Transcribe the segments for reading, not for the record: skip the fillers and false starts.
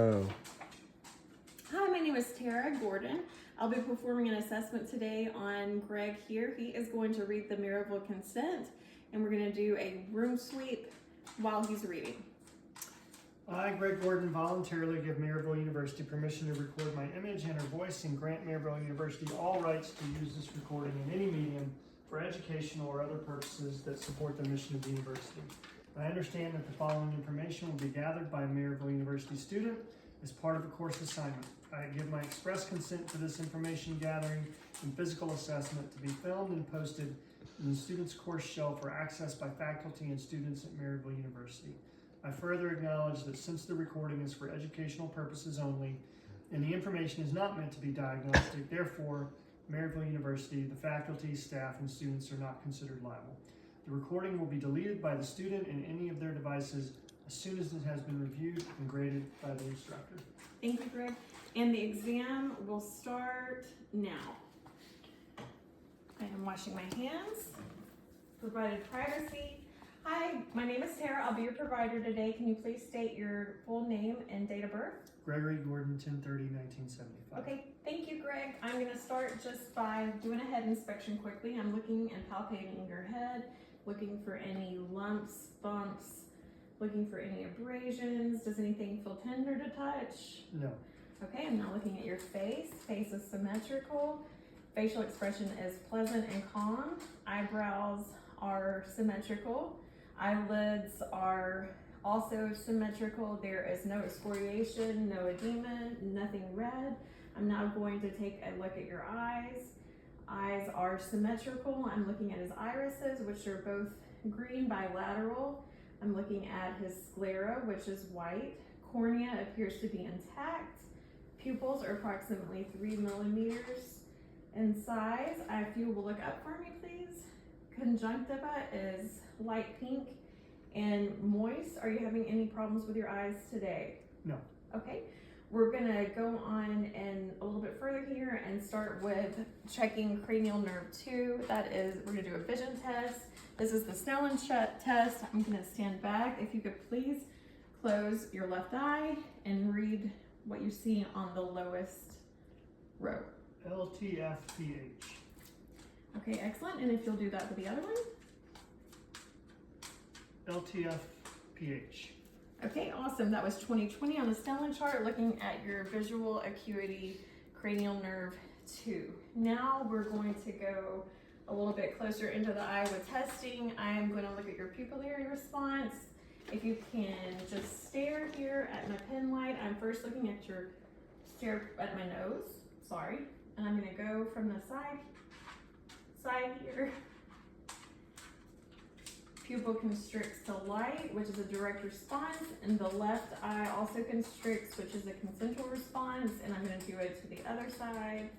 Oh. Hi, my name is Tara Gordon. I'll be performing an assessment today on Greg here. He is going to read the Maryville consent, and we're going to do a room sweep while he's reading. I, Greg Gordon, voluntarily give Maryville University permission to record my image and or voice and grant Maryville University all rights to use this recording in any medium for educational or other purposes that support the mission of the university. I understand that the following information will be gathered by a Maryville University student as part of a course assignment. I give my express consent to this information gathering and physical assessment to be filmed and posted in the student's course shell for access by faculty and students at Maryville University. I further acknowledge that since the recording is for educational purposes only and the information is not meant to be diagnostic, therefore, Maryville University, the faculty, staff, and students are not considered liable. The recording will be deleted by the student and any of their devices as soon as it has been reviewed and graded by the instructor. Thank you, Greg. And the exam will start now. I am washing my hands. Provided privacy. Hi, my name is Tara. I'll be your provider today. Can you please state your full name and date of birth? Gregory Gordon, 10/30/1975. Okay, thank you, Greg. I'm going to start just by doing a head inspection quickly. I'm looking and palpating your head, looking for any lumps, bumps, looking for any abrasions. Does anything feel tender to touch? No. Okay, I'm now looking at your face. Face is symmetrical. Facial expression is pleasant and calm. Eyebrows are symmetrical. Eyelids are also symmetrical. There is no excoriation, no edema, nothing red. I'm now going to take a look at your eyes. Eyes are symmetrical. I'm looking at his irises, which are both green bilateral. I'm looking at his sclera, which is white. Cornea appears to be intact. Pupils are approximately 3 millimeters in size. If you will look up for me, please. Conjunctiva is light pink and moist. Are you having any problems with your eyes today? No. Okay. We're gonna go on and a little bit further here and start with checking cranial nerve 2. That is, we're gonna do a vision test. This is the Snellen test. I'm gonna stand back. If you could please close your left eye and read what you see on the lowest row. LTFPH. Okay, excellent. And if you'll do that with the other one. LTFPH. Okay, awesome. That was 20/20 on the Snellen chart, looking at your visual acuity cranial nerve 2. Now we're going to go a little bit closer into the eye with testing. I am going to look at your pupillary response. If you can just stare here at my pen light. I'm first looking at stare at my nose, sorry. And I'm going to go from the side here. Pupil constricts to light, which is a direct response, and the left eye also constricts, which is a consensual response, and I'm going to do it to the other side.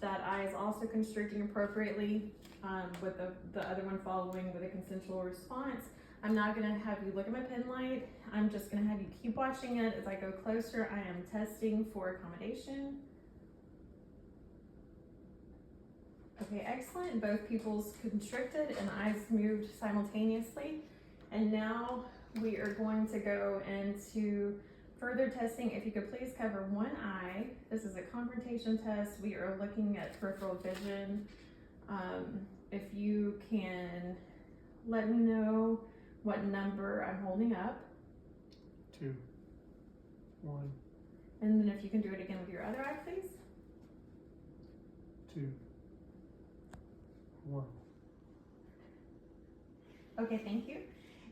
That eye is also constricting appropriately, with the other one following with a consensual response. I'm not going to have you look at my pen light. I'm just going to have you keep watching it. As I go closer, I am testing for accommodation. Okay, excellent. Both pupils constricted and eyes moved simultaneously. And now we are going to go into further testing. If you could please cover one eye. This is a confrontation test. We are looking at peripheral vision. If you can let me know what number I'm holding up. 2, 1, And then if you can do it again with your other eye, please. 2, 1. Okay, thank you.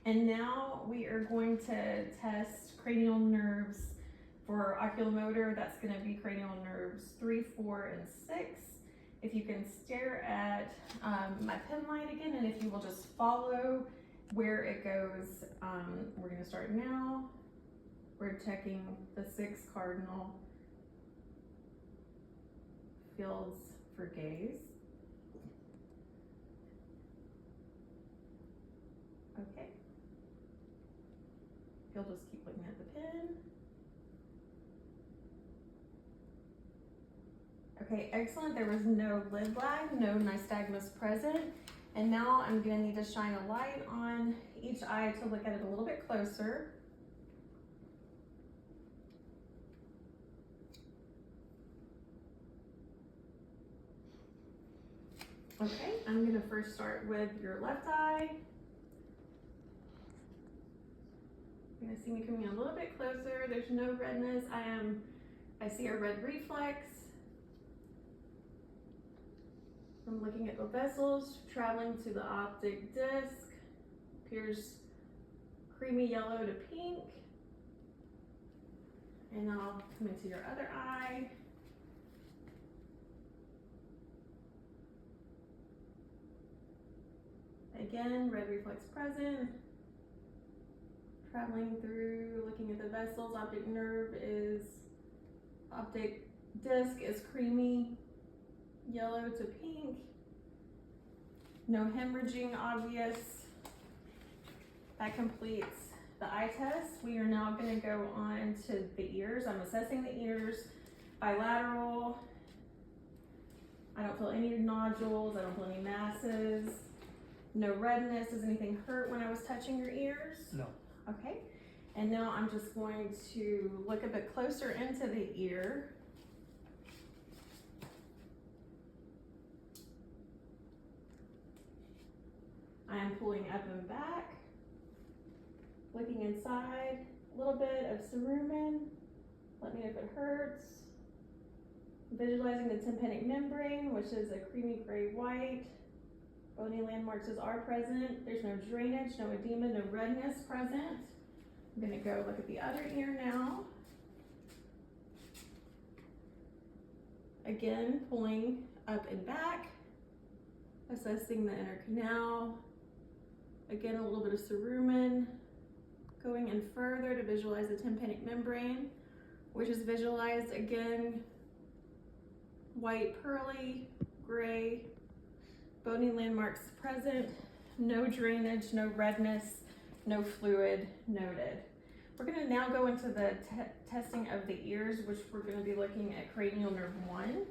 And now we are going to test cranial nerves for oculomotor. That's going to be cranial nerves 3, 4, and 6. If you can stare at my pen light again, and if you will just follow where it goes, we're going to start now. We're checking the 6 cardinal fields for gaze. Okay. You'll just keep looking at the pen. Okay, excellent. There was no lid lag, no nystagmus present. And now I'm going to need to shine a light on each eye to look at it a little bit closer. Okay, I'm gonna first start with your left eye. You're gonna see me coming a little bit closer. There's no redness. I see a red reflex. I'm looking at the vessels traveling to the optic disc. Appears creamy yellow to pink. And now I'll come into your other eye. Again, red reflex present. Traveling through, looking at the vessels, optic disc is creamy yellow to pink. No hemorrhaging obvious. That completes the eye test. We are now going to go on to the ears. I'm assessing the ears, bilateral. I don't feel any nodules. I don't feel any masses. No redness. Does anything hurt when I was touching your ears? No. Okay. And now I'm just going to look a bit closer into the ear. I am pulling up and back, looking inside, a little bit of cerumen. Let me know if it hurts. Visualizing the tympanic membrane, which is a creamy gray white. Bony landmarks are present. There's no drainage, no edema, no redness present. I'm gonna go look at the other ear now. Again, pulling up and back, assessing the inner canal. Again, a little bit of cerumen. Going in further to visualize the tympanic membrane, which is visualized again, white, pearly, gray, bony landmarks present, no drainage, no redness, no fluid noted. We're going to now go into the testing of the ears, which we're going to be looking at cranial nerve 1.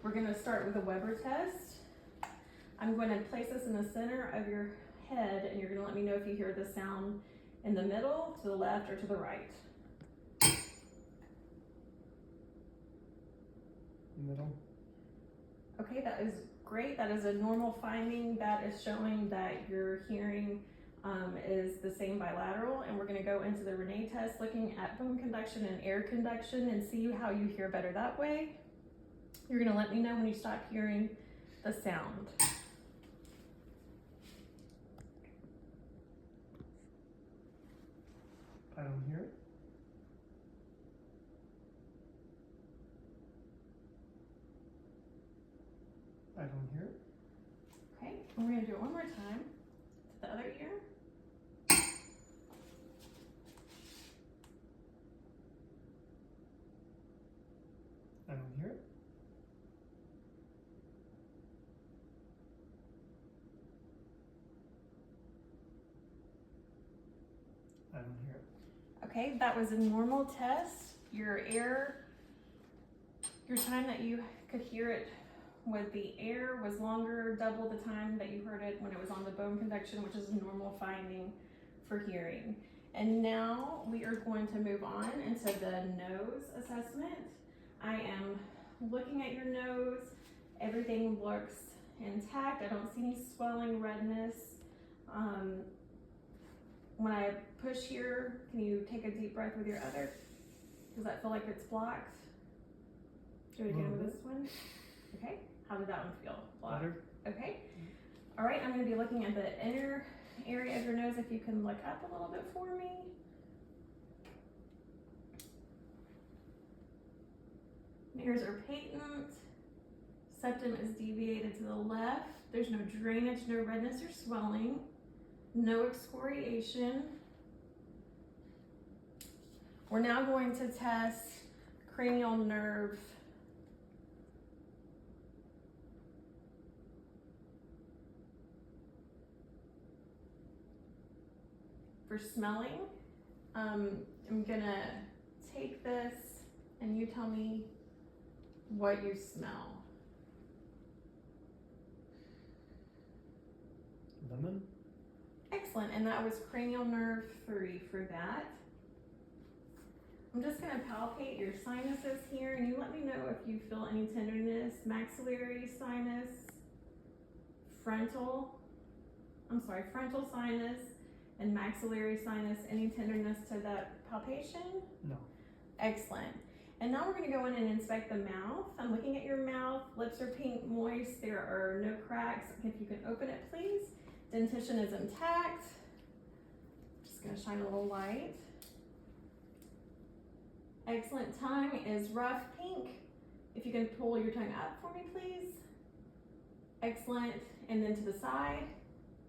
We're going to start with a Weber test. I'm going to place this in the center of your head, and you're going to let me know if you hear the sound in the middle, to the left, or to the right. Middle. Okay, that is great. That is a normal finding. That is showing that your hearing is the same bilateral, and we're going to go into the Renee test looking at bone conduction and air conduction and see how you hear better that way. You're going to let me know when you stop hearing the sound. I don't hear it. I don't hear it. Okay, and we're going to do it one more time to the other ear. I don't hear it. I don't hear it. Okay, that was a normal test. Your time that you could hear it with the air was longer, double the time that you heard it when it was on the bone conduction, which is a normal finding for hearing. And now we are going to move on into the nose assessment. I am looking at your nose. Everything looks intact. I don't see any swelling, redness. When I push here, can you take a deep breath with your other? Does that feel like it's blocked? Do it again with this one. Okay, how did that one feel? Blocked. Better. Okay. All right, I'm gonna be looking at the inner area of your nose. If you can look up a little bit for me. Ears are patent. Septum is deviated to the left. There's no drainage, no redness or swelling. No excoriation. We're now going to test cranial nerve for smelling. I'm gonna take this and you tell me what you smell. Lemon. Excellent, and that was cranial nerve 3 for that. I'm just gonna palpate your sinuses here, and you let me know if you feel any tenderness, maxillary sinus, frontal sinus and maxillary sinus. Any tenderness to that palpation? No. Excellent. And now we're going to go in and inspect the mouth. I'm looking at your mouth. Lips are pink, moist. There are no cracks. If you can open it, please. Dentition is intact. Just going to shine a little light. Excellent. Tongue is rough pink. If you can pull your tongue up for me, please. Excellent. And then to the side.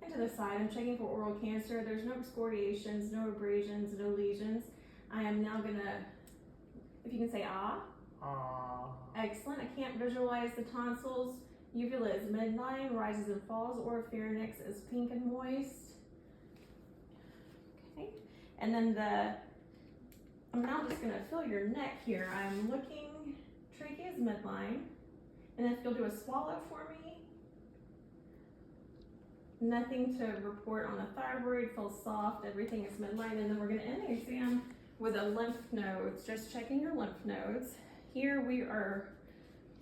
And to the side. I'm checking for oral cancer. There's no excoriations, no abrasions, no lesions. I am now going to, if you can say ah. Excellent. I can't visualize the tonsils. Uvula is midline, rises and falls. Oropharynx is pink and moist. Okay. And then I'm now just going to feel your neck here. I'm looking, trachea is midline. And if you'll do a swallow for me. Nothing to report on the thyroid, feels soft, everything is midline. And then we're going to end the exam with a lymph nodes, just checking your lymph nodes. Here we are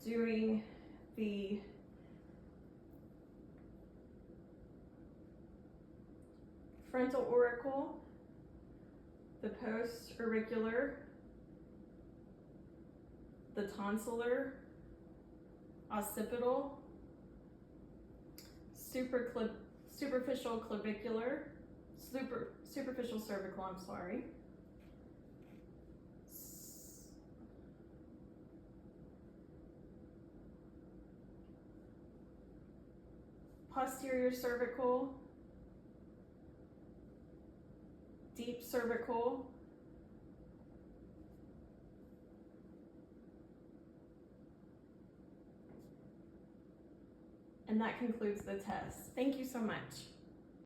doing the frontal auricle, the post-auricular, the tonsillar, occipital, superficial clavicular, superficial cervical, I'm sorry. Posterior cervical, deep cervical, and that concludes the test. Thank you so much.